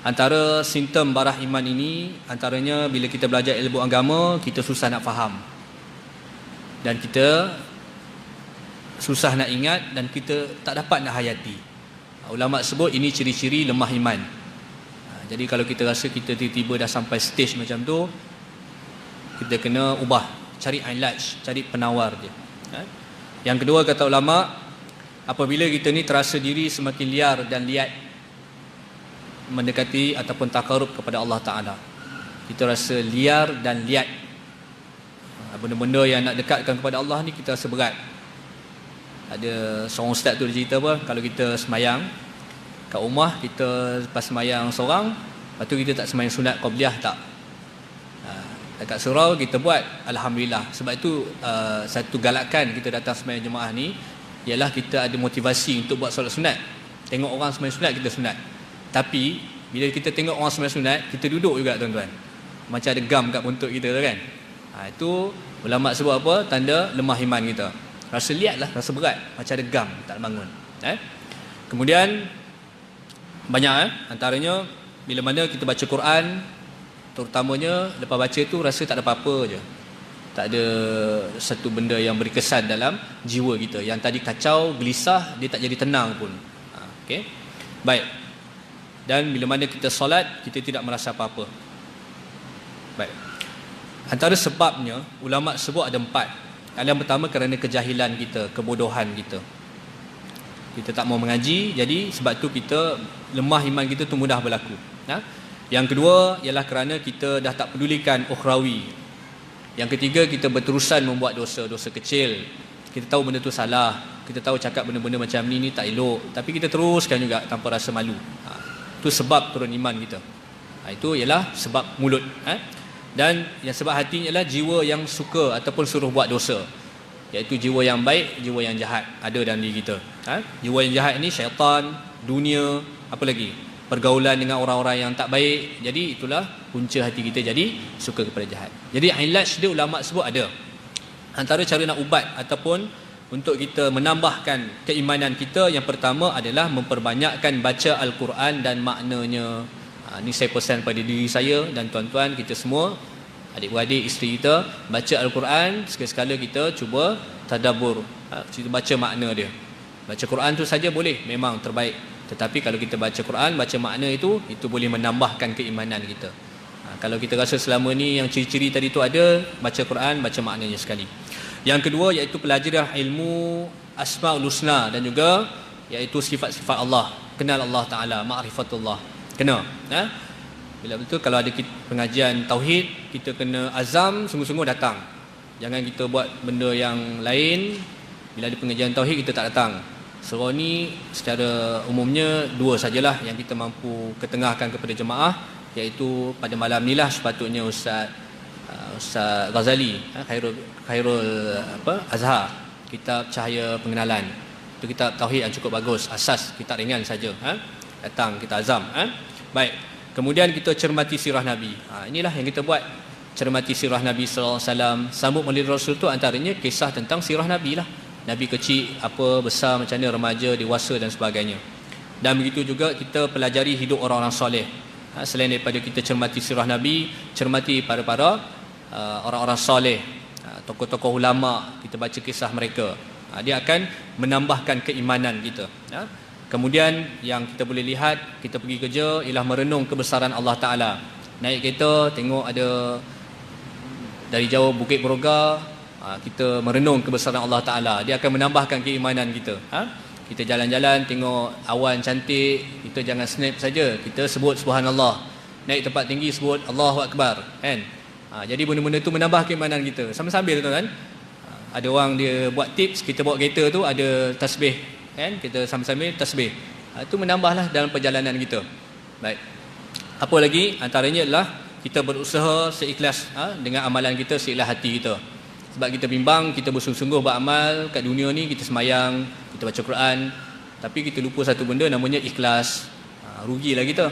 Antara simptom barah iman ini, antaranya bila kita belajar ilmu agama, kita susah nak faham. Dan kita susah nak ingat dan kita tak dapat nak hayati. Ulama sebut ini ciri-ciri lemah iman. Jadi kalau kita rasa kita tiba-tiba dah sampai stage macam tu, kita kena ubah, cari ilaj, cari penawar dia. Yang kedua kata ulama, apabila kita ni terasa diri semakin liar dan liat mendekati ataupun takarub kepada Allah Ta'ala, kita rasa liar dan liat, benda-benda yang nak dekatkan kepada Allah ni kita rasa berat. Ada seorang ustaz tu dia cerita apa, kalau kita semayang kat rumah, kita lepas semayang seorang, lepas tu kita tak semayang sunat qabliyah tak, dekat surau kita buat Alhamdulillah. Sebab itu satu galakan kita datang semayang jemaah ni ialah kita ada motivasi untuk buat solat sunat. Tengok orang semayang sunat, kita sunat. Tapi bila kita tengok orang semayang sunat, kita duduk juga tuan-tuan, macam ada gam kat buntut kita tu kan. Itu ulama sebut apa? Tanda lemah iman kita. Rasa liat lah, rasa berat, macam ada gam, tak bangun. Kemudian banyak antaranya bila mana kita baca Quran, terutamanya lepas baca tu rasa tak ada apa-apa je, tak ada satu benda yang berkesan dalam jiwa kita. Yang tadi kacau, gelisah, dia tak jadi tenang pun. Okey, baik. Dan bila mana kita solat, kita tidak merasa apa-apa. Baik. Antara sebabnya ulama sebut ada 4. Yang pertama kerana kejahilan kita, kebodohan kita. Kita tak mau mengaji, jadi sebab tu kita lemah iman kita tu mudah berlaku. Yang kedua ialah kerana kita dah tak pedulikan ukhrawi. Yang ketiga, kita berterusan membuat dosa-dosa kecil. Kita tahu benda tu salah, kita tahu cakap benda-benda macam ni tak elok, tapi kita teruskan juga tanpa rasa malu. Itu sebab turun iman kita. Itu ialah sebab mulut. Dan yang sebab hati ialah jiwa yang suka ataupun suruh buat dosa, iaitu jiwa yang baik, jiwa yang jahat ada dalam diri kita. Jiwa yang jahat ni syaitan, dunia, apa lagi, pergaulan dengan orang-orang yang tak baik. Jadi itulah punca hati kita jadi suka kepada jahat. Jadi ilaj dia ulama sebut ada. Antara cara nak ubat ataupun untuk kita menambahkan keimanan kita, yang pertama adalah memperbanyakkan baca Al-Quran dan maknanya. Ini saya pesan pada diri saya dan tuan-tuan kita semua, adik-beradik, isteri kita, baca Al-Quran, sekali-sekala kita cuba tadabbur, kita baca makna dia. Baca Quran tu saja boleh, memang terbaik. Tetapi kalau kita baca Quran, baca makna itu boleh menambahkan keimanan kita. Kalau kita rasa selama ni yang ciri-ciri tadi tu ada, baca Quran, baca maknanya sekali. Yang kedua iaitu pelajaran ilmu Asmaul Husna dan juga iaitu sifat-sifat Allah. Kenal Allah Ta'ala, ma'rifatullah. Kena. Bila betul kalau ada pengajian tauhid, kita kena azam sungguh-sungguh datang. Jangan kita buat benda yang lain. Bila ada pengajian tauhid, kita tak datang. Surau ni secara umumnya 2 sajalah yang kita mampu ketengahkan kepada jemaah, iaitu pada malam ni lah sepatutnya Ustaz Ghazali, Khairul Azhar, kitab Cahaya Pengenalan. Itu kitab tauhid yang cukup bagus, asas, kitab ringan saja. Datang kita azam. Baik. Kemudian kita cermati sirah Nabi. Inilah yang kita buat, cermati sirah Nabi sallallahu alaihi wasallam. Sambut Maulid Rasul tu antaranya kisah tentang sirah Nabi lah. Nabi kecil, apa, besar, macam mana, remaja, dewasa dan sebagainya. Dan begitu juga kita pelajari hidup orang-orang soleh. Selain daripada kita cermati sirah Nabi, cermati para orang-orang soleh, tokoh-tokoh ulama, kita baca kisah mereka. Dia akan menambahkan keimanan kita. Kemudian yang kita boleh lihat, kita pergi kerja ialah merenung kebesaran Allah Ta'ala. Naik kereta, tengok ada dari jauh Bukit Beroga, kita merenung kebesaran Allah Ta'ala. Dia akan menambahkan keimanan kita. Kita jalan-jalan, tengok awan cantik, kita jangan snap saja, kita sebut Subhanallah. Naik tempat tinggi, sebut Allahu Akbar, kan? Jadi benda-benda tu menambah keimanan kita. Sambil-sambil tuan-tuan, ada orang dia buat tips, kita bawa kereta tu ada tasbih, kan? Kita sambil-sambil tasbih. Itu menambahlah dalam perjalanan kita. Baik. Apa lagi? Antaranya adalah kita berusaha seikhlas dengan amalan kita, seikhlas hati kita. Sebab kita bimbang, kita bersungguh-sungguh beramal kat dunia ni, kita semayang, kita baca Quran, tapi kita lupa satu benda namanya ikhlas. Rugilah kita.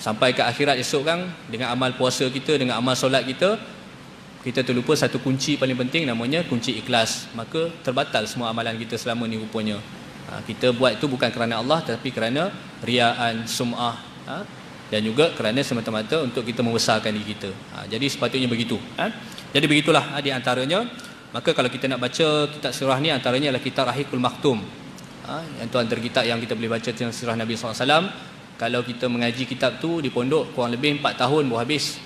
Sampai ke akhirat esok kan, dengan amal puasa kita, dengan amal solat kita, kita terlupa satu kunci paling penting namanya kunci ikhlas. Maka terbatal semua amalan kita selama ni rupanya. Kita buat itu bukan kerana Allah, tapi kerana riaan, sum'ah, dan juga kerana semata-mata untuk kita membesarkan diri kita. Jadi sepatutnya begitu. Jadi begitulah di antaranya. Maka kalau kita nak baca kitab sirah ni, antaranya adalah kitab Rahikul Maktum. Itu antara kitab yang kita boleh baca tentang sirah Nabi SAW. Kalau kita mengaji kitab tu di pondok kurang lebih 4 tahun baru habis.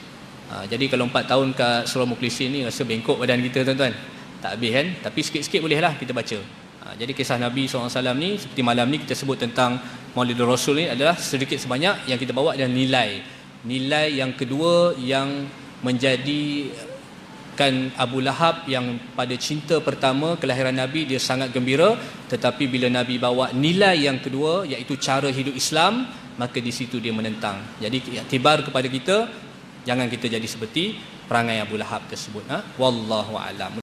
Jadi kalau 4 tahun kat Surah Mukhlisin ni rasa bengkok badan kita tuan-tuan. Tak habis kan? Tapi sikit-sikit bolehlah kita baca. Jadi kisah Nabi SAW ni seperti malam ni kita sebut tentang Maulidur Rasul ni adalah sedikit sebanyak yang kita bawa dan nilai. Nilai yang kedua yang menjadikan Abu Lahab yang pada cinta pertama kelahiran Nabi dia sangat gembira, tetapi bila Nabi bawa nilai yang kedua iaitu cara hidup Islam, maka di situ dia menentang. Jadi iktibar kepada kita, jangan kita jadi seperti perangai Abu Lahab tersebut. Wallahu a'lam.